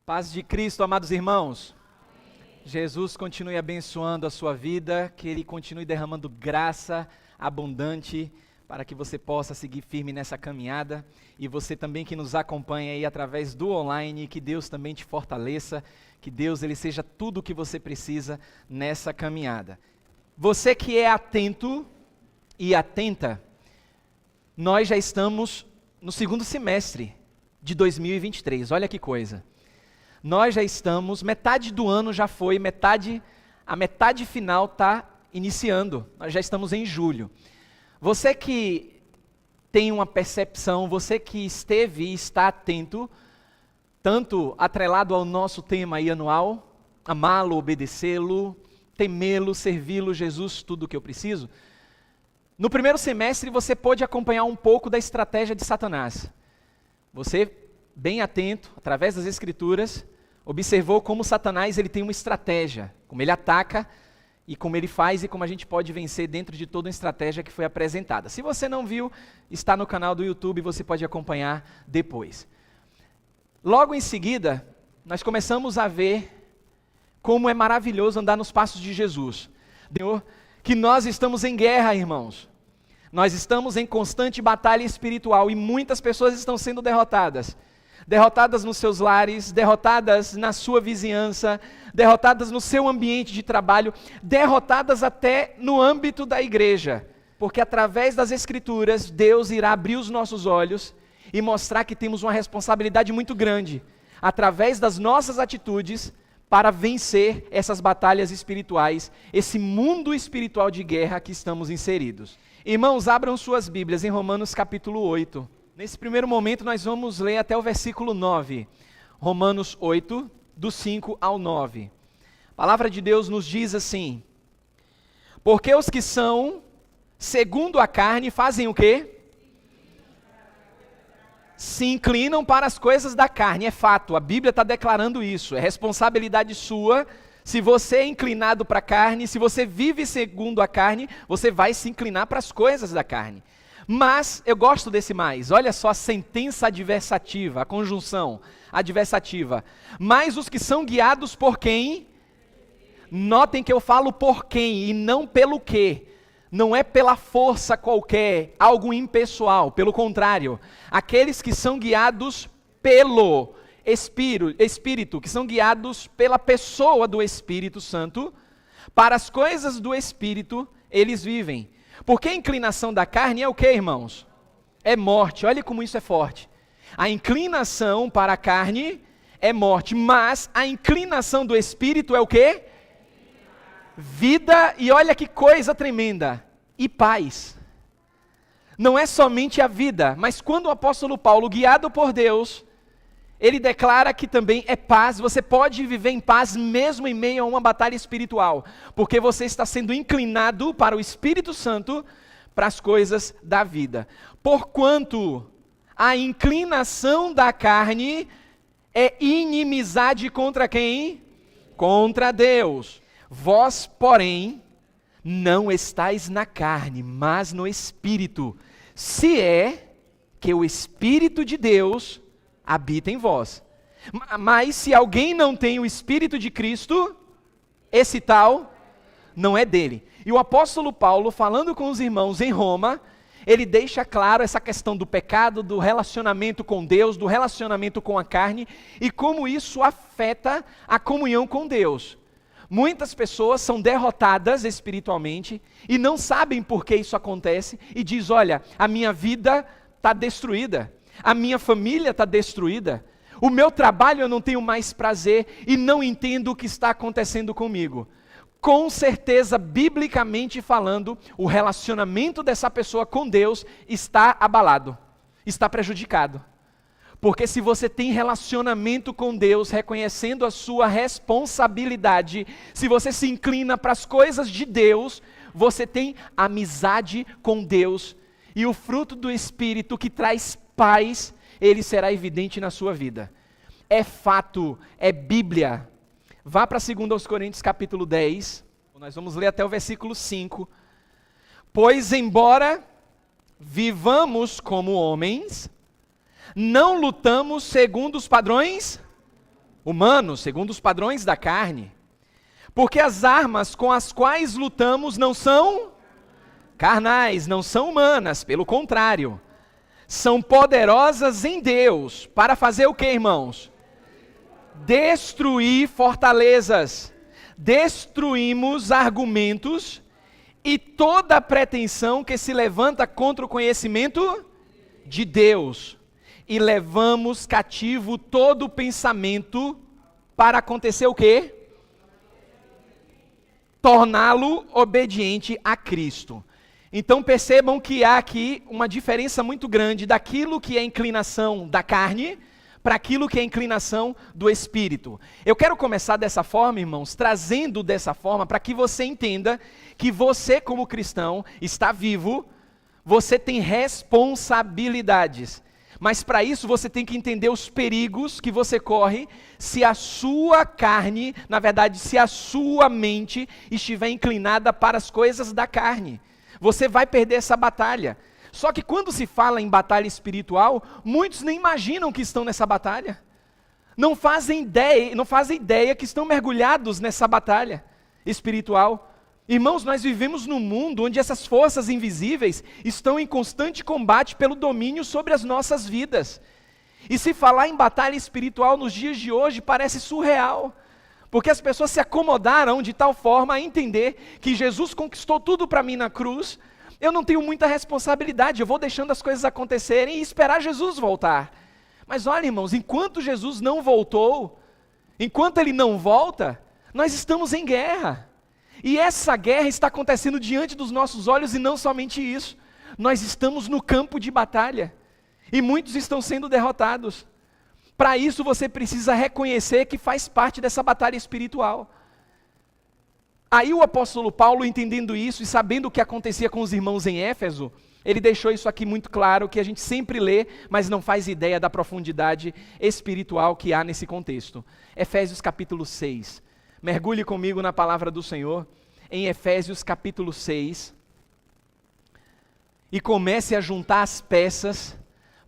Paz de Cristo, amados irmãos. Jesus continue abençoando a sua vida, que Ele continue derramando graça abundante para que você possa seguir firme nessa caminhada. E você também que nos acompanha aí através do online, que Deus também te fortaleça, que Deus Ele seja tudo o que você precisa nessa caminhada. Você que é atento e atenta, nós já estamos no segundo semestre de 2023, olha que coisa. Nós já estamos, metade do ano já foi, a metade final está iniciando, nós já estamos em julho. Você que tem uma percepção, você que esteve e está atento, tanto atrelado ao nosso tema aí anual, amá-lo, obedecê-lo, temê-lo, servi-lo, Jesus, tudo o que eu preciso. No primeiro semestre você pôde acompanhar um pouco da estratégia de Satanás. Você, bem atento, através das Escrituras, observou como Satanás ele tem uma estratégia, como ele ataca e como ele faz e como a gente pode vencer dentro de toda uma estratégia que foi apresentada. Se você não viu, está no canal do YouTube, você pode acompanhar depois. Logo em seguida, nós começamos a ver como é maravilhoso andar nos passos de Jesus. Senhor, que nós estamos em guerra, irmãos. Nós estamos em constante batalha espiritual e muitas pessoas estão sendo derrotadas. Derrotadas nos seus lares, derrotadas na sua vizinhança, derrotadas no seu ambiente de trabalho, derrotadas até no âmbito da igreja. Porque através das Escrituras, Deus irá abrir os nossos olhos e mostrar que temos uma responsabilidade muito grande, através das nossas atitudes, para vencer essas batalhas espirituais, esse mundo espiritual de guerra que estamos inseridos. Irmãos, abram suas Bíblias em Romanos capítulo 8. Nesse primeiro momento nós vamos ler até o versículo 9. Romanos 8, do 5 ao 9. A palavra de Deus nos diz assim: porque os que são segundo a carne fazem o quê? Se inclinam para as coisas da carne, é fato, a Bíblia está declarando isso, é responsabilidade sua. Se você é inclinado para a carne, se você vive segundo a carne, você vai se inclinar para as coisas da carne. Mas, eu gosto desse mais, olha só a sentença adversativa, a conjunção adversativa. Mas os que são guiados por quem? Notem que eu falo por quem e não pelo quê. Não é pela força qualquer, algo impessoal, pelo contrário. Aqueles que são guiados pelo Espírito, que são guiados pela pessoa do Espírito Santo, para as coisas do Espírito eles vivem. Porque a inclinação da carne é o que, irmãos? É morte, olha como isso é forte. A inclinação para a carne é morte, mas a inclinação do Espírito é o que? Vida, e olha que coisa tremenda, e paz. Não é somente a vida, mas quando o apóstolo Paulo, guiado por Deus, ele declara que também é paz, você pode viver em paz mesmo em meio a uma batalha espiritual, porque você está sendo inclinado para o Espírito Santo, para as coisas da vida. Porquanto a inclinação da carne é inimizade contra quem? Contra Deus. Vós, porém, não estáis na carne, mas no Espírito, se é que o Espírito de Deus habita em vós. Mas se alguém não tem o Espírito de Cristo, esse tal não é dele. E o apóstolo Paulo, falando com os irmãos em Roma, ele deixa claro essa questão do pecado, do relacionamento com Deus, do relacionamento com a carne, e como isso afeta a comunhão com Deus. Muitas pessoas são derrotadas espiritualmente e não sabem por que isso acontece e diz: olha, a minha vida está destruída, a minha família está destruída, o meu trabalho eu não tenho mais prazer e não entendo o que está acontecendo comigo. Com certeza, biblicamente falando, o relacionamento dessa pessoa com Deus está abalado, está prejudicado. Porque se você tem relacionamento com Deus, reconhecendo a sua responsabilidade, se você se inclina para as coisas de Deus, você tem amizade com Deus, e o fruto do Espírito que traz paz, ele será evidente na sua vida. É fato, é Bíblia. Vá para 2 Coríntios capítulo 10, nós vamos ler até o versículo 5. Pois embora vivamos como homens, não lutamos segundo os padrões humanos, segundo os padrões da carne. Porque as armas com as quais lutamos não são carnais, não são humanas, pelo contrário, são poderosas em Deus para fazer o que, irmãos? Destruir fortalezas. Destruímos argumentos e toda pretensão que se levanta contra o conhecimento de Deus. E levamos cativo todo pensamento para acontecer o quê? Torná-lo obediente a Cristo. Então percebam que há aqui uma diferença muito grande daquilo que é inclinação da carne para aquilo que é inclinação do Espírito. Eu quero começar dessa forma, irmãos, trazendo dessa forma para que você entenda que você, como cristão, está vivo, você tem responsabilidades. Mas para isso você tem que entender os perigos que você corre se a sua carne, na verdade, se a sua mente estiver inclinada para as coisas da carne. Você vai perder essa batalha. Só que quando se fala em batalha espiritual, muitos nem imaginam que estão nessa batalha. Não fazem ideia que estão mergulhados nessa batalha espiritual. Irmãos, nós vivemos num mundo onde essas forças invisíveis estão em constante combate pelo domínio sobre as nossas vidas. E se falar em batalha espiritual nos dias de hoje parece surreal, porque as pessoas se acomodaram de tal forma a entender que Jesus conquistou tudo para mim na cruz, eu não tenho muita responsabilidade, eu vou deixando as coisas acontecerem e esperar Jesus voltar. Mas olha, irmãos, enquanto Jesus não voltou, enquanto Ele não volta, nós estamos em guerra. E essa guerra está acontecendo diante dos nossos olhos e não somente isso. Nós estamos no campo de batalha e muitos estão sendo derrotados. Para isso você precisa reconhecer que faz parte dessa batalha espiritual. Aí o apóstolo Paulo, entendendo isso e sabendo o que acontecia com os irmãos em Éfeso, ele deixou isso aqui muito claro, que a gente sempre lê, mas não faz ideia da profundidade espiritual que há nesse contexto. Efésios capítulo 6. Mergulhe comigo na palavra do Senhor, em Efésios capítulo 6, e comece a juntar as peças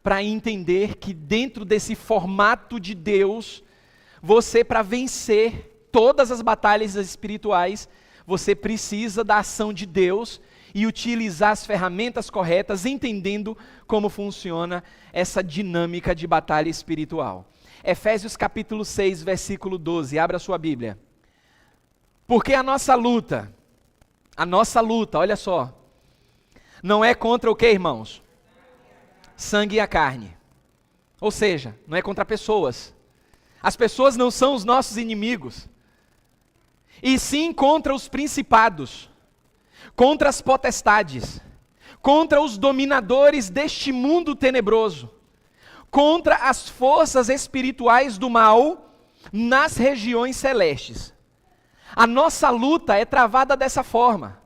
para entender que dentro desse formato de Deus, você, para vencer todas as batalhas espirituais, você precisa da ação de Deus e utilizar as ferramentas corretas, entendendo como funciona essa dinâmica de batalha espiritual. Efésios capítulo 6, versículo 12, abra sua Bíblia. Porque a nossa luta, olha só, não é contra o que, irmãos? Sangue e a carne. Ou seja, não é contra pessoas. As pessoas não são os nossos inimigos. E sim contra os principados, contra as potestades, contra os dominadores deste mundo tenebroso, contra as forças espirituais do mal nas regiões celestes. A nossa luta é travada dessa forma.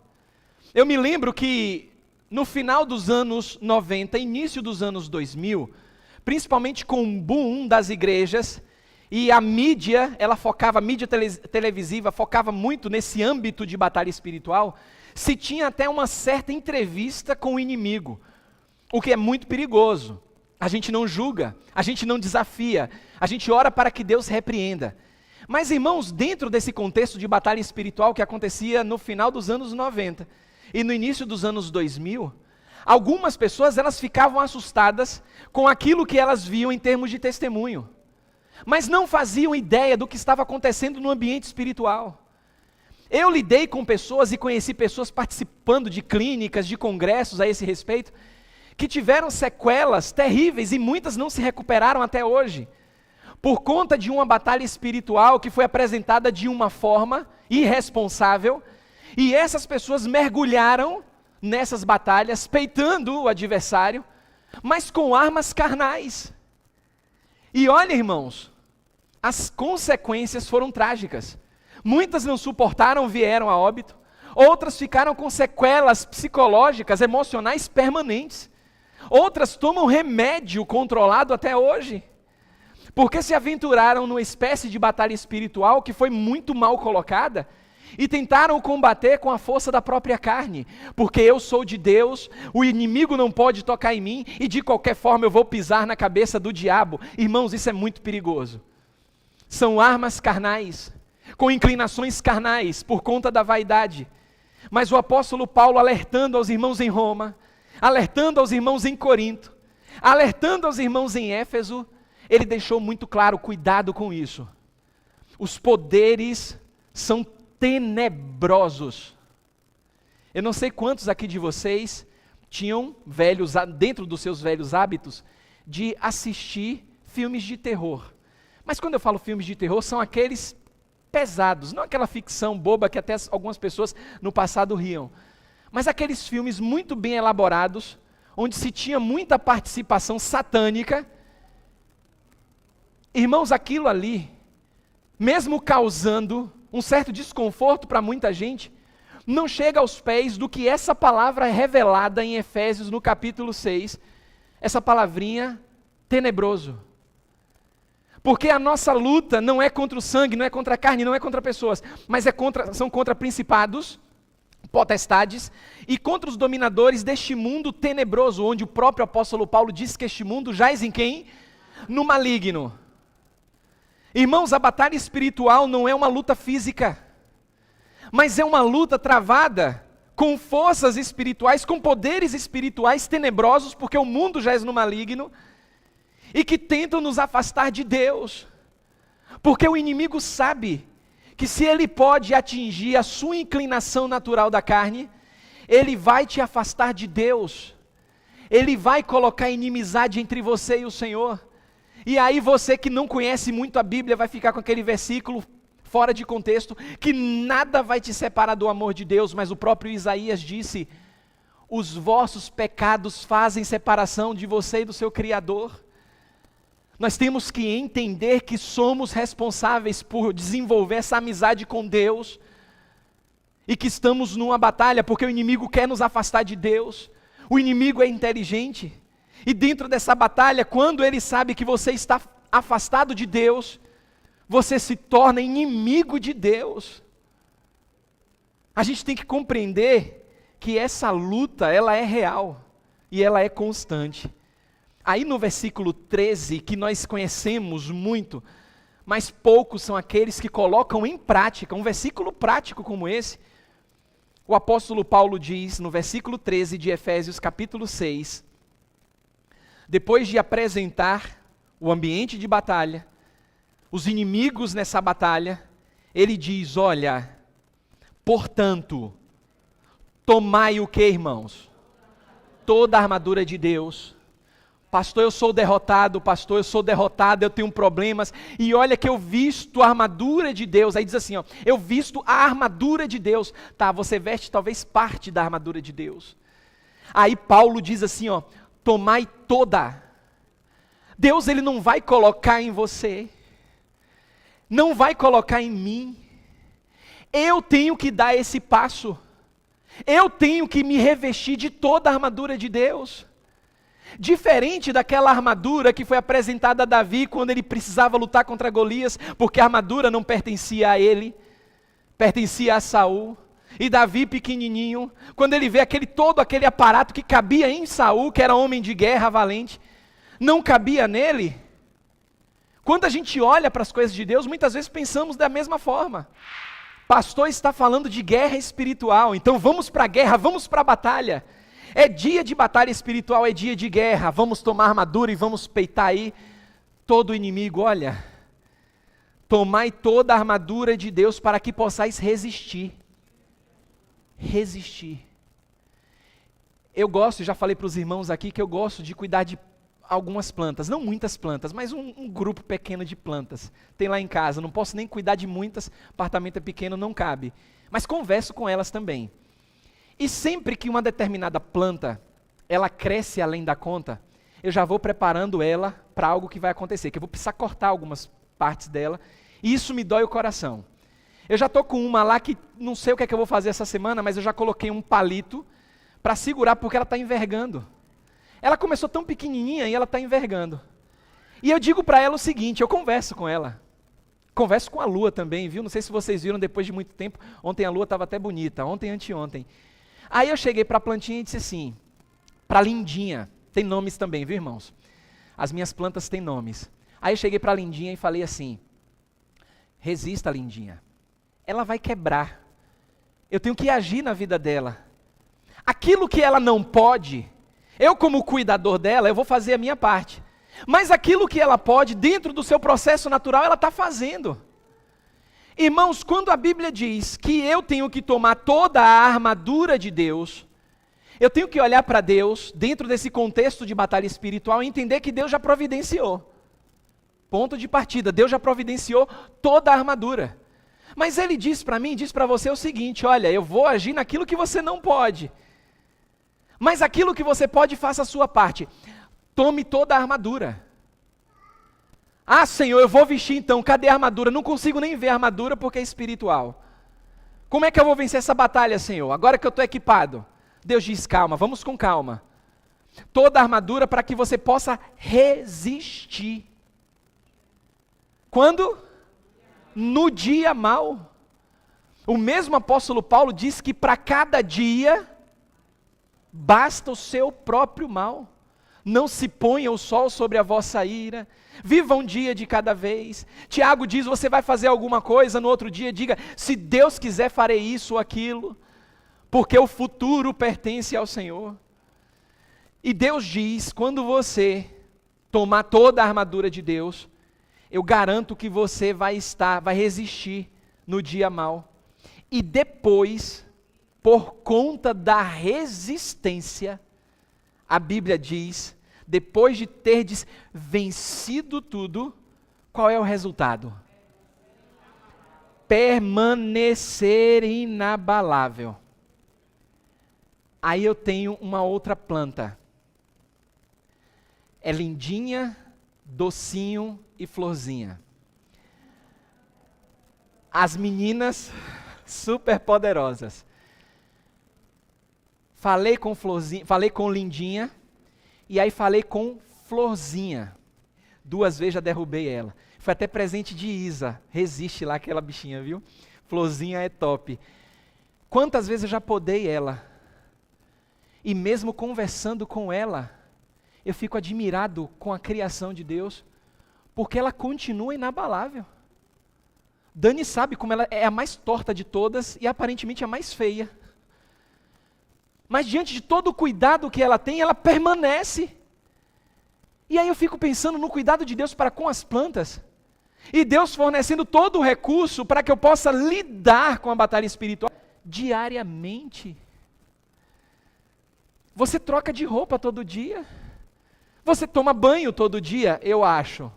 Eu me lembro que no final dos anos 90, início dos anos 2000, principalmente com o boom das igrejas, e a mídia, a mídia televisiva focava muito nesse âmbito de batalha espiritual, se tinha até uma certa entrevista com o inimigo, o que é muito perigoso. A gente não julga, a gente não desafia, a gente ora para que Deus repreenda. Mas, irmãos, dentro desse contexto de batalha espiritual que acontecia no final dos anos 90 e no início dos anos 2000, algumas pessoas elas ficavam assustadas com aquilo que elas viam em termos de testemunho, mas não faziam ideia do que estava acontecendo no ambiente espiritual. Eu lidei com pessoas e conheci pessoas participando de clínicas, de congressos a esse respeito, que tiveram sequelas terríveis e muitas não se recuperaram até hoje, por conta de uma batalha espiritual que foi apresentada de uma forma irresponsável, e essas pessoas mergulharam nessas batalhas, peitando o adversário, mas com armas carnais. E olha, irmãos, as consequências foram trágicas. Muitas não suportaram, vieram a óbito. Outras ficaram com sequelas psicológicas, emocionais permanentes. Outras tomam remédio controlado até hoje, porque se aventuraram numa espécie de batalha espiritual que foi muito mal colocada, e tentaram combater com a força da própria carne, porque eu sou de Deus, o inimigo não pode tocar em mim, e de qualquer forma eu vou pisar na cabeça do diabo. Irmãos, isso é muito perigoso. são armas carnais, com inclinações carnais por conta da vaidade. Mas o apóstolo Paulo, alertando aos irmãos em Roma, alertando aos irmãos em Corinto, alertando aos irmãos em Éfeso, ele deixou muito claro: cuidado com isso. Os poderes são tenebrosos. Eu não sei quantos aqui de vocês tinham dentro dos seus velhos hábitos, de assistir filmes de terror. Mas quando eu falo filmes de terror, são aqueles pesados, não aquela ficção boba que até algumas pessoas no passado riam, mas aqueles filmes muito bem elaborados, onde se tinha muita participação satânica. Irmãos, aquilo ali, mesmo causando um certo desconforto para muita gente, não chega aos pés do que essa palavra é revelada em Efésios no capítulo 6, essa palavrinha tenebroso. Porque a nossa luta não é contra o sangue, não é contra a carne, não é contra pessoas, mas são contra principados, potestades e contra os dominadores deste mundo tenebroso, onde o próprio apóstolo Paulo diz que este mundo jaz em quem? No maligno. Irmãos, a batalha espiritual não é uma luta física, mas é uma luta travada com forças espirituais, com poderes espirituais tenebrosos, porque o mundo jaz no maligno, e que tentam nos afastar de Deus, porque o inimigo sabe que se ele pode atingir a sua inclinação natural da carne, ele vai te afastar de Deus, ele vai colocar inimizade entre você e o Senhor, e aí você que não conhece muito a Bíblia vai ficar com aquele versículo fora de contexto, que nada vai te separar do amor de Deus, mas o próprio Isaías disse: os vossos pecados fazem separação de você e do seu Criador. Nós temos que entender que somos responsáveis por desenvolver essa amizade com Deus, e que estamos numa batalha, porque o inimigo quer nos afastar de Deus. O inimigo é inteligente, e dentro dessa batalha, quando ele sabe que você está afastado de Deus, você se torna inimigo de Deus. A gente tem que compreender que essa luta, ela é real, e ela é constante. Aí no versículo 13, que nós conhecemos muito, mas poucos são aqueles que colocam em prática, um versículo prático como esse, o apóstolo Paulo diz, no versículo 13 de Efésios capítulo 6, depois de apresentar o ambiente de batalha, os inimigos nessa batalha, ele diz: olha, portanto, tomai o que, irmãos? Toda a armadura de Deus. Pastor, eu sou derrotado, pastor, eu sou derrotado, eu tenho problemas, e olha que eu visto a armadura de Deus. Aí diz assim, ó, eu visto a armadura de Deus. Tá, você veste talvez parte da armadura de Deus. Aí Paulo diz assim, ó, tomai toda. Deus, ele não vai colocar em você, não vai colocar em mim. Eu tenho que dar esse passo. Eu tenho que me revestir de toda a armadura de Deus. Diferente daquela armadura que foi apresentada a Davi quando ele precisava lutar contra Golias, porque a armadura não pertencia a ele, pertencia a Saul. E Davi pequenininho, quando ele vê todo aquele aparato que cabia em Saul, que era homem de guerra valente, não cabia nele. Quando a gente olha para as coisas de Deus, muitas vezes pensamos da mesma forma. Pastor está falando de guerra espiritual, então vamos para a guerra, vamos para a batalha. É dia de batalha espiritual, é dia de guerra, vamos tomar armadura e vamos peitar aí todo o inimigo. Olha, tomai toda a armadura de Deus para que possais resistir. Resistir. Eu gosto, já falei para os irmãos aqui, que eu gosto de cuidar de algumas plantas, não muitas plantas, mas um grupo pequeno de plantas. Tem lá em casa, não posso nem cuidar de muitas, apartamento é pequeno, não cabe. Mas converso com elas também. E sempre que uma determinada planta, ela cresce além da conta, eu já vou preparando ela para algo que vai acontecer, que eu vou precisar cortar algumas partes dela, e isso me dói o coração. Eu já estou com uma lá que não sei o que é que eu vou fazer essa semana, mas eu já coloquei um palito para segurar, porque ela está envergando. Ela começou tão pequenininha e ela está envergando. E eu digo para ela o seguinte, eu converso com ela. Converso com a lua também, viu? Não sei se vocês viram depois de muito tempo, ontem a lua estava até bonita, ontem e anteontem. Aí eu cheguei para a plantinha e disse assim, para a lindinha, tem nomes também, viu, irmãos? As minhas plantas têm nomes. Aí eu cheguei para a lindinha e falei assim, resista, lindinha. Ela vai quebrar. Eu tenho que agir na vida dela. Aquilo que ela não pode, eu como cuidador dela, eu vou fazer a minha parte. Mas aquilo que ela pode, dentro do seu processo natural, ela está fazendo. Irmãos, quando a Bíblia diz que eu tenho que tomar toda a armadura de Deus, eu tenho que olhar para Deus, dentro desse contexto de batalha espiritual, e entender que Deus já providenciou. Ponto de partida, Deus já providenciou toda a armadura. Mas Ele diz para mim, diz para você o seguinte: olha, eu vou agir naquilo que você não pode. Mas aquilo que você pode, faça a sua parte. Tome toda a armadura. Ah, Senhor, eu vou vestir então, cadê a armadura? Não consigo nem ver a armadura porque é espiritual. Como é que eu vou vencer essa batalha, Senhor? Agora que eu estou equipado. Deus diz, calma, vamos com calma. Toda a armadura para que você possa resistir. Quando? No dia mau. O mesmo apóstolo Paulo diz que para cada dia basta o seu próprio mal. Não se ponha o sol sobre a vossa ira. Viva um dia de cada vez. Tiago diz, você vai fazer alguma coisa, no outro dia diga, se Deus quiser farei isso ou aquilo, porque o futuro pertence ao Senhor. E Deus diz, quando você tomar toda a armadura de Deus, eu garanto que você vai resistir no dia mau. E depois, por conta da resistência, a Bíblia diz, depois de terdes vencido tudo, qual é o resultado? Permanecer inabalável. Aí eu tenho uma outra planta. É lindinha, docinho e florzinha. As meninas super poderosas. Falei com florzinha, falei com lindinha e aí falei com florzinha. 2 vezes já derrubei ela. Foi até presente de Isa. Resiste lá aquela bichinha, viu? Florzinha é top. Quantas vezes eu já podei ela? E mesmo conversando com ela, eu fico admirado com a criação de Deus, porque ela continua inabalável. Dani sabe como ela é a mais torta de todas e aparentemente a mais feia. Mas diante de todo o cuidado que ela tem, ela permanece. E aí eu fico pensando no cuidado de Deus para com as plantas. E Deus fornecendo todo o recurso para que eu possa lidar com a batalha espiritual diariamente. Você troca de roupa todo dia? Você toma banho todo dia? Eu acho.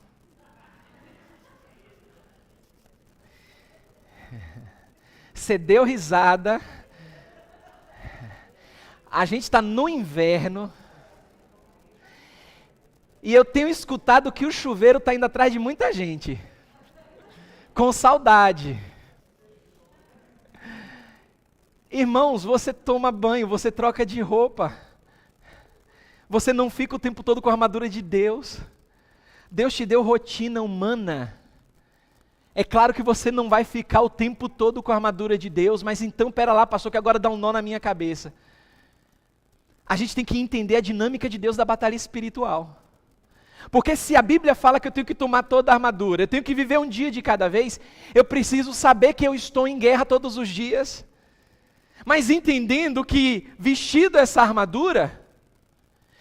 Você deu risada. A gente está no inverno. E eu tenho escutado que o chuveiro está indo atrás de muita gente. Com saudade. Irmãos, você toma banho, você troca de roupa. Você não fica o tempo todo com a armadura de Deus. Deus te deu rotina humana. É claro que você não vai ficar o tempo todo com a armadura de Deus, mas então, pera lá, pastor, que agora dá um nó na minha cabeça. A gente tem que entender a dinâmica de Deus da batalha espiritual. Porque se a Bíblia fala que eu tenho que tomar toda a armadura, eu tenho que viver um dia de cada vez, eu preciso saber que eu estou em guerra todos os dias. Mas entendendo que, vestido essa armadura,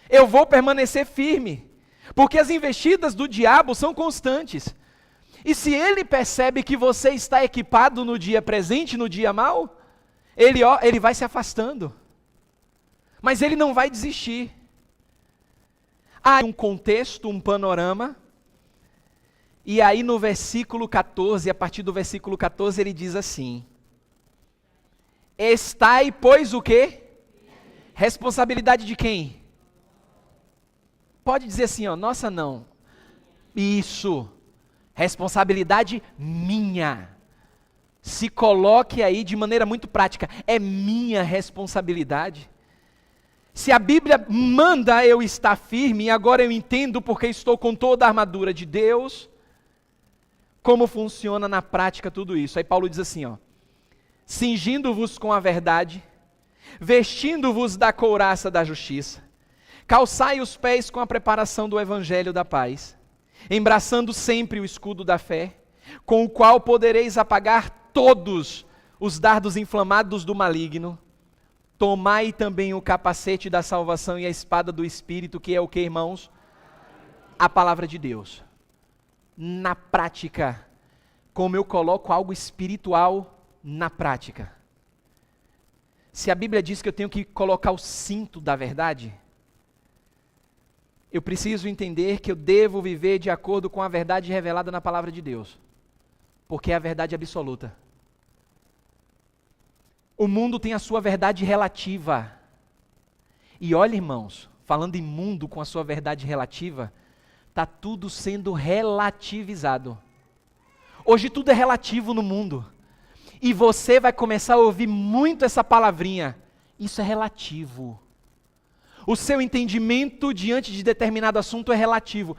eu vou permanecer firme. Porque as investidas do diabo são constantes. E se ele percebe que você está equipado no dia presente, no dia mau, ele vai se afastando. Mas ele não vai desistir. Há um contexto, um panorama. E aí no versículo 14, a partir do versículo 14, ele diz assim: estai, pois, o quê? Responsabilidade de quem? Pode dizer assim, ó, nossa não. Isso. Responsabilidade minha. Se coloque aí de maneira muito prática. É minha responsabilidade. Se a Bíblia manda eu estar firme, e agora eu entendo porque estou com toda a armadura de Deus, como funciona na prática tudo isso. Aí Paulo diz assim, ó: cingindo-vos com a verdade, vestindo-vos da couraça da justiça, calçai os pés com a preparação do evangelho da paz, embraçando sempre o escudo da fé, com o qual podereis apagar todos os dardos inflamados do maligno. Tomai também o capacete da salvação e a espada do Espírito, que é o que, irmãos? A palavra de Deus. Na prática, como eu coloco algo espiritual na prática. Se a Bíblia diz que eu tenho que colocar o cinto da verdade, eu preciso entender que eu devo viver de acordo com a verdade revelada na palavra de Deus, porque é a verdade absoluta. O mundo tem a sua verdade relativa. E olha, irmãos, falando em mundo com a sua verdade relativa, está tudo sendo relativizado. Hoje tudo é relativo no mundo. E você vai começar a ouvir muito essa palavrinha. Isso é relativo. O seu entendimento diante de determinado assunto é relativo.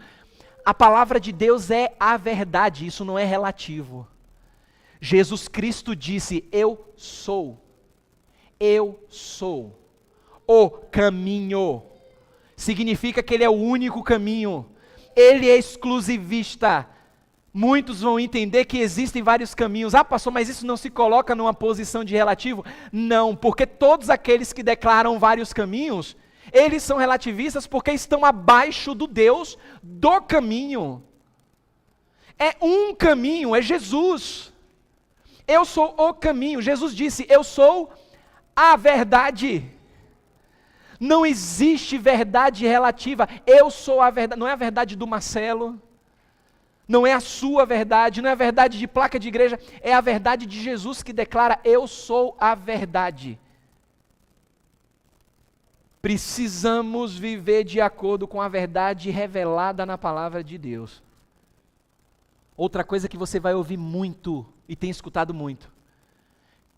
A palavra de Deus é a verdade, isso não é relativo. Jesus Cristo disse: eu sou o caminho. Significa que Ele é o único caminho. Ele é exclusivista. Muitos vão entender que existem vários caminhos. Ah, pastor, mas isso não se coloca numa posição de relativo? Não, porque todos aqueles que declaram vários caminhos, eles são relativistas porque estão abaixo do Deus do caminho. É um caminho, é Jesus. Eu sou o caminho. Jesus disse: eu sou a verdade. Não existe verdade relativa. Eu sou a verdade. Não é a verdade do Marcelo. Não é a sua verdade. Não é a verdade de placa de igreja. É a verdade de Jesus que declara: eu sou a verdade. Precisamos viver de acordo com a verdade revelada na palavra de Deus. Outra coisa que você vai ouvir muito e tem escutado muito: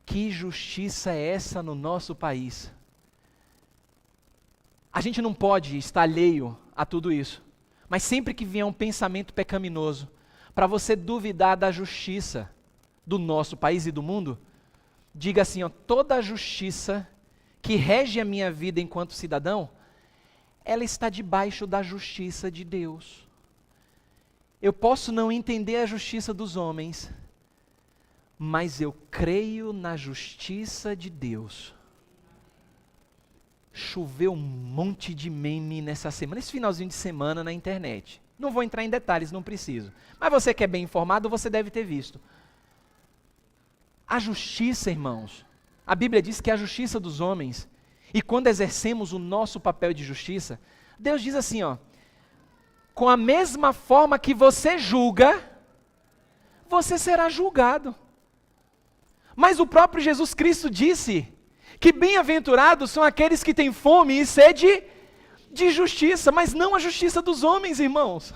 que justiça é essa no nosso país? A gente não pode estar alheio a tudo isso, mas sempre que vier um pensamento pecaminoso, para você duvidar da justiça do nosso país e do mundo, diga assim: ó, toda a justiça que rege a minha vida enquanto cidadão, ela está debaixo da justiça de Deus. Eu posso não entender a justiça dos homens, mas eu creio na justiça de Deus. Choveu um monte de meme nessa semana, esse finalzinho de semana na internet. Não vou entrar em detalhes, não preciso. Mas você que é bem informado, você deve ter visto. A justiça, irmãos, a Bíblia diz que é a justiça dos homens, e quando exercemos o nosso papel de justiça, Deus diz assim, ó: com a mesma forma que você julga, você será julgado. Mas o próprio Jesus Cristo disse que bem-aventurados são aqueles que têm fome e sede de justiça, mas não a justiça dos homens, irmãos.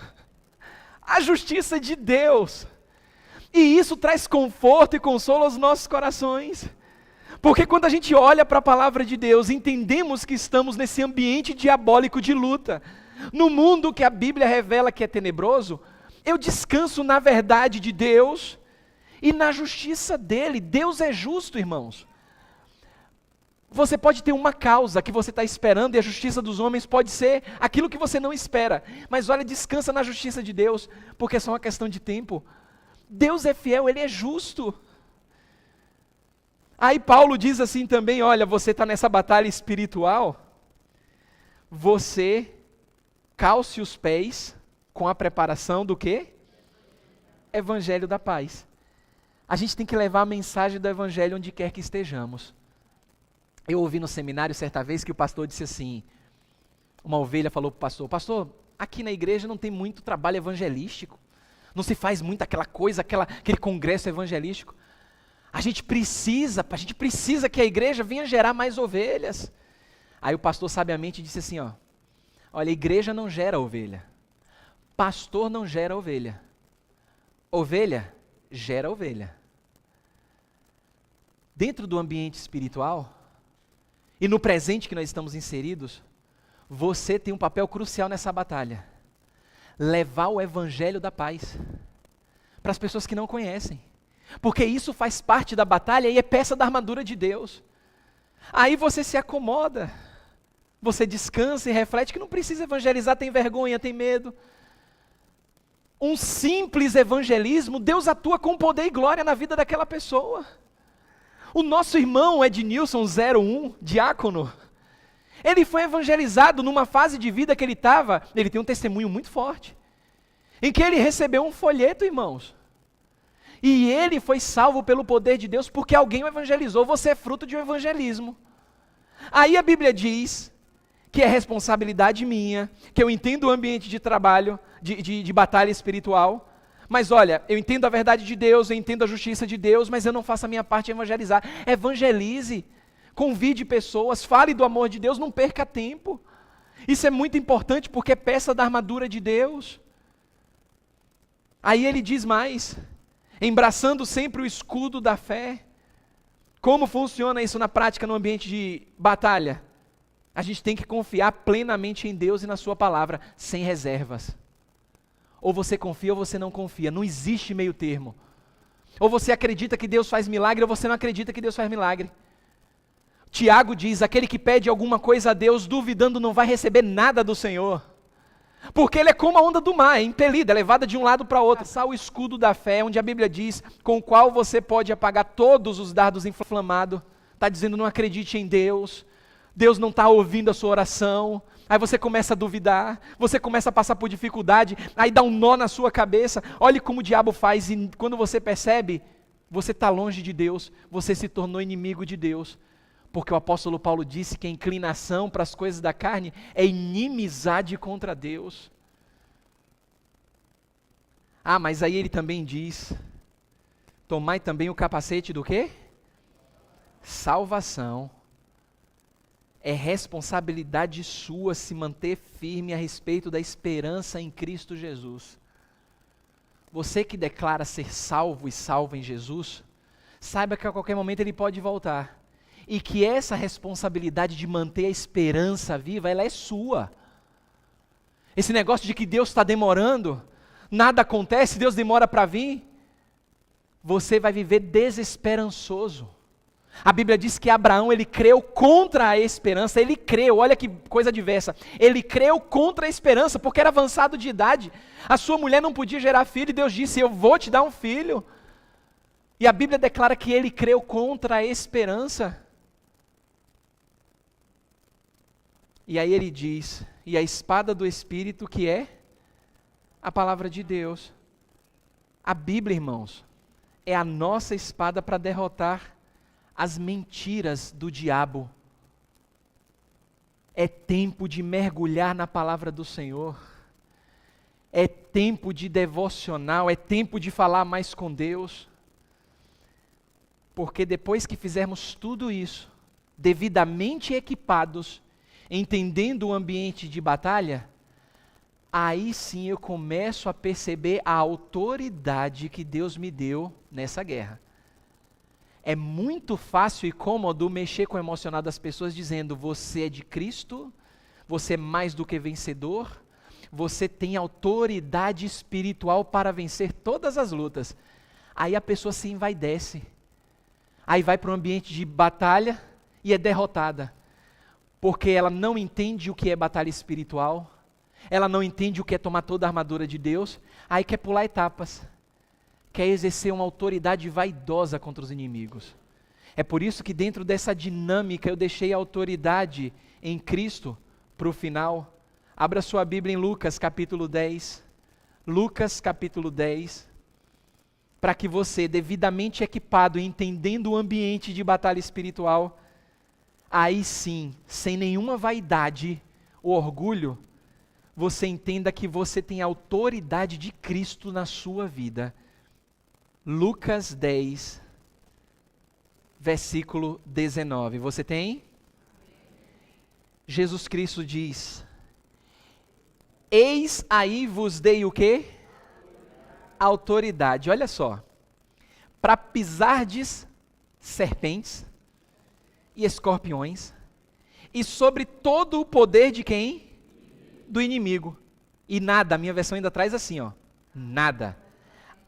A justiça de Deus. E isso traz conforto e consolo aos nossos corações. Porque quando a gente olha para a palavra de Deus, entendemos que estamos nesse ambiente diabólico de luta. No mundo que a Bíblia revela que é tenebroso, eu descanso na verdade de Deus e na justiça dele. Deus é justo, irmãos. Você pode ter uma causa que você está esperando e a justiça dos homens pode ser aquilo que você não espera. Mas olha, descansa na justiça de Deus, porque é só uma questão de tempo. Deus é fiel, Ele é justo. Aí Paulo diz assim também, olha, você está nessa batalha espiritual, você calce os pés com a preparação do quê? Evangelho da paz. A gente tem que levar a mensagem do Evangelho onde quer que estejamos. Eu ouvi no seminário certa vez que o pastor disse assim, uma ovelha falou para o pastor: pastor, aqui na igreja não tem muito trabalho evangelístico, não se faz muito aquela coisa, aquele congresso evangelístico. A gente precisa que a igreja venha gerar mais ovelhas. Aí o pastor sabiamente disse assim, ó: olha, igreja não gera ovelha, pastor não gera ovelha, ovelha gera ovelha. Dentro do ambiente espiritual, e no presente que nós estamos inseridos, você tem um papel crucial nessa batalha. Levar o evangelho da paz para as pessoas que não conhecem. Porque isso faz parte da batalha e é peça da armadura de Deus. Aí você se acomoda, você descansa e reflete que não precisa evangelizar, tem vergonha, tem medo. um simples evangelismo, Deus atua com poder e glória na vida daquela pessoa. O nosso irmão Ednilson 01, diácono, ele foi evangelizado numa fase de vida que ele estava, ele tem um testemunho muito forte, em que ele recebeu um folheto, irmãos. E ele foi salvo pelo poder de Deus porque alguém o evangelizou. Você é fruto de um evangelismo. Aí a Bíblia diz que é responsabilidade minha, que eu entendo o ambiente de trabalho, de batalha espiritual, mas olha, eu entendo a verdade de Deus, eu entendo a justiça de Deus, mas eu não faço a minha parte de evangelizar. Evangelize, convide pessoas, fale do amor de Deus, não perca tempo. Isso é muito importante porque é peça da armadura de Deus. Aí ele diz mais, embraçando sempre o escudo da fé. Como funciona isso na prática no ambiente de batalha? A gente tem que confiar plenamente em Deus e na sua palavra, sem reservas. Ou você confia ou você não confia, não existe meio termo. Ou você acredita que Deus faz milagre ou você não acredita que Deus faz milagre. Tiago diz, aquele que pede alguma coisa a Deus duvidando não vai receber nada do Senhor. Porque ele é como a onda do mar, é impelida, é levada de um lado para o outro. Passar o escudo da fé, onde a Bíblia diz, com o qual você pode apagar todos os dardos inflamados. Está dizendo, não acredite em Deus, Deus não está ouvindo a sua oração. Aí você começa a duvidar, você começa a passar por dificuldade, aí dá um nó na sua cabeça. Olhe como o diabo faz, e quando você percebe, você está longe de Deus, você se tornou inimigo de Deus. Porque o apóstolo Paulo disse que a inclinação para as coisas da carne é inimizade contra Deus. Ah, mas aí ele também diz, tomai também o capacete do quê? Salvação. É responsabilidade sua se manter firme a respeito da esperança em Cristo Jesus. Você que declara ser salvo e salvo em Jesus, saiba que a qualquer momento ele pode voltar. E que essa responsabilidade de manter a esperança viva, ela é sua. Esse negócio de que Deus está demorando, nada acontece, Deus demora para vir, você vai viver desesperançoso. A Bíblia diz que Abraão, ele creu contra a esperança, ele creu, olha que coisa diversa, ele creu contra a esperança, porque era avançado de idade, a sua mulher não podia gerar filho, e Deus disse, eu vou te dar um filho, e a Bíblia declara que ele creu contra a esperança. E aí ele diz, e a espada do Espírito que é a palavra de Deus. A Bíblia, irmãos, é a nossa espada para derrotar as mentiras do diabo. É tempo de mergulhar na palavra do Senhor. É tempo de devocional, é tempo de falar mais com Deus. Porque depois que fizermos tudo isso, devidamente equipados, entendendo o ambiente de batalha, aí sim eu começo a perceber a autoridade que Deus me deu nessa guerra. É muito fácil e cômodo mexer com o emocional das pessoas dizendo, você é de Cristo, você é mais do que vencedor, você tem autoridade espiritual para vencer todas as lutas. Aí a pessoa se envaidece, aí vai para um ambiente de batalha e é derrotada. Porque ela não entende o que é batalha espiritual, ela não entende o que é tomar toda a armadura de Deus, aí quer pular etapas, quer exercer uma autoridade vaidosa contra os inimigos. É por isso que dentro dessa dinâmica eu deixei a autoridade em Cristo para o final. Abra sua Bíblia em Lucas capítulo 10, Lucas capítulo 10, para que você, devidamente equipado e entendendo o ambiente de batalha espiritual, aí sim, sem nenhuma vaidade ou orgulho, você entenda que você tem a autoridade de Cristo na sua vida. Lucas 10, versículo 19. Você tem? Jesus Cristo diz, eis aí vos dei o quê? Autoridade. Olha só, para pisardes serpentes e escorpiões, e sobre todo o poder de quem? Do inimigo. E nada, a minha versão ainda traz assim, ó, nada,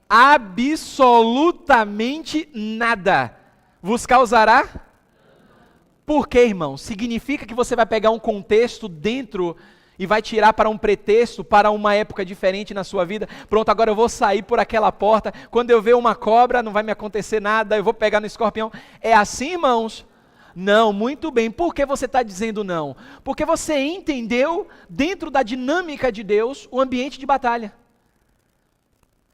absolutamente nada, vos causará? Por quê, irmão? Significa que você vai pegar um contexto dentro e vai tirar para um pretexto, para uma época diferente na sua vida. Pronto, agora eu vou sair por aquela porta, quando eu ver uma cobra não vai me acontecer nada, eu vou pegar no escorpião. É assim, irmãos? Não, muito bem. Por que você está dizendo não? Porque você entendeu, dentro da dinâmica de Deus, o ambiente de batalha.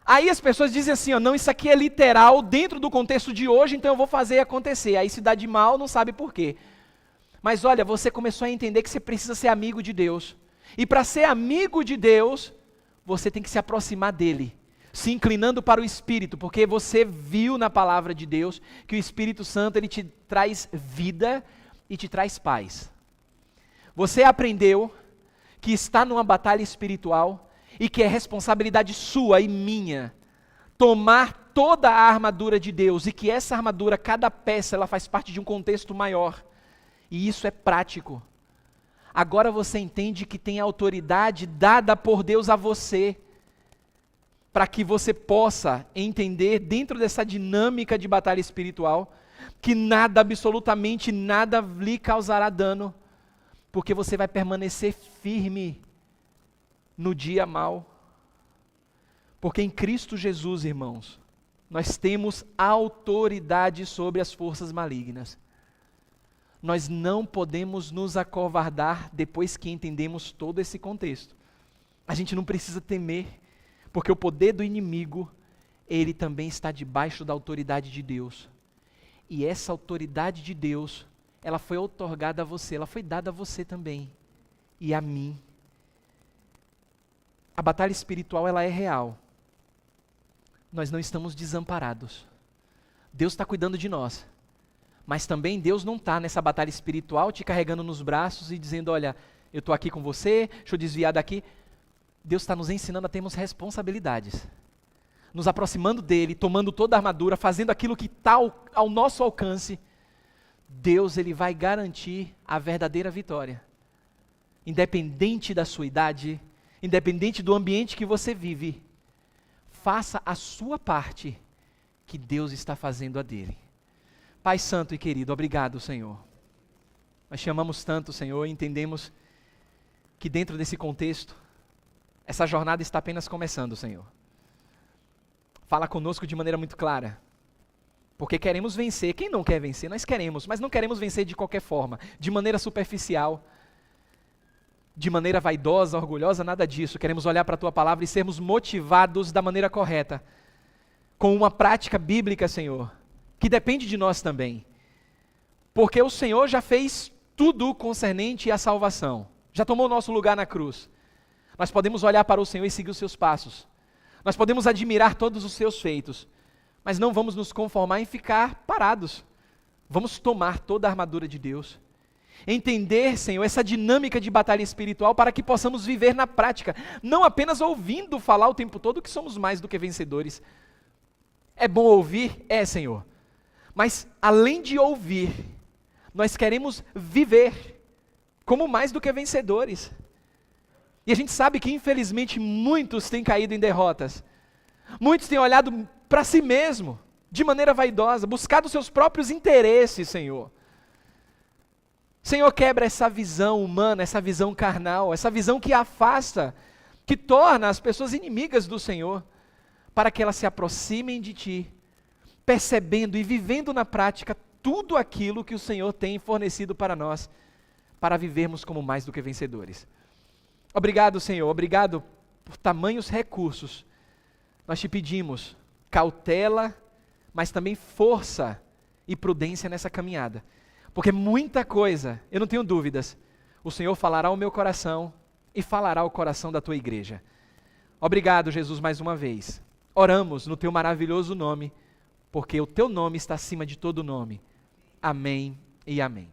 Aí as pessoas dizem assim, ó, não, isso aqui é literal, dentro do contexto de hoje, então eu vou fazer acontecer. Aí se dá de mal, não sabe por quê. Mas olha, você começou a entender que você precisa ser amigo de Deus. E para ser amigo de Deus, você tem que se aproximar dele, se inclinando para o Espírito, porque você viu na palavra de Deus que o Espírito Santo ele te traz vida e te traz paz. Você aprendeu que está numa batalha espiritual e que é responsabilidade sua e minha tomar toda a armadura de Deus e que essa armadura, cada peça, ela faz parte de um contexto maior. E isso é prático. Agora você entende que tem autoridade dada por Deus a você, para que você possa entender, dentro dessa dinâmica de batalha espiritual, que nada, absolutamente nada, lhe causará dano, porque você vai permanecer firme no dia mau. Porque em Cristo Jesus, irmãos, nós temos autoridade sobre as forças malignas. Nós não podemos nos acovardar depois que entendemos todo esse contexto. A gente não precisa temer, porque o poder do inimigo, ele também está debaixo da autoridade de Deus. E essa autoridade de Deus, ela foi outorgada a você, ela foi dada a você também, e a mim. A batalha espiritual, ela é real. Nós não estamos desamparados. Deus está cuidando de nós. Mas também Deus não está nessa batalha espiritual te carregando nos braços e dizendo, olha, eu estou aqui com você, deixa eu desviar daqui. Deus está nos ensinando a termos responsabilidades. Nos aproximando dele, tomando toda a armadura, fazendo aquilo que está ao nosso alcance. Deus ele vai garantir a verdadeira vitória. Independente da sua idade, independente do ambiente que você vive, faça a sua parte que Deus está fazendo a dele. Pai Santo e querido, obrigado, Senhor. Nós te amamos tanto, Senhor, e entendemos que dentro desse contexto, essa jornada está apenas começando, Senhor. Fala conosco de maneira muito clara, porque queremos vencer. Quem não quer vencer? Nós queremos, mas não queremos vencer de qualquer forma, de maneira superficial, de maneira vaidosa, orgulhosa, nada disso. Queremos olhar para a Tua palavra e sermos motivados da maneira correta, com uma prática bíblica, Senhor, que depende de nós também, porque o Senhor já fez tudo concernente à salvação, já tomou o nosso lugar na cruz. Nós podemos olhar para o Senhor e seguir os seus passos, nós podemos admirar todos os seus feitos, mas não vamos nos conformar em ficar parados, vamos tomar toda a armadura de Deus, entender, Senhor, essa dinâmica de batalha espiritual para que possamos viver na prática, não apenas ouvindo falar o tempo todo que somos mais do que vencedores. É bom ouvir? É, Senhor. Mas, além de ouvir, nós queremos viver como mais do que vencedores. E a gente sabe que, infelizmente, muitos têm caído em derrotas. Muitos têm olhado para si mesmo, de maneira vaidosa, buscado seus próprios interesses, Senhor. Senhor, quebra essa visão humana, essa visão carnal, essa visão que afasta, que torna as pessoas inimigas do Senhor, para que elas se aproximem de Ti, percebendo e vivendo na prática tudo aquilo que o Senhor tem fornecido para nós, para vivermos como mais do que vencedores. Obrigado, Senhor, obrigado por tamanhos recursos. Nós te pedimos cautela, mas também força e prudência nessa caminhada, porque muita coisa, eu não tenho dúvidas, o Senhor falará ao meu coração e falará ao coração da Tua igreja. Obrigado, Jesus, mais uma vez. Oramos no Teu maravilhoso nome, porque o Teu nome está acima de todo nome. Amém e amém.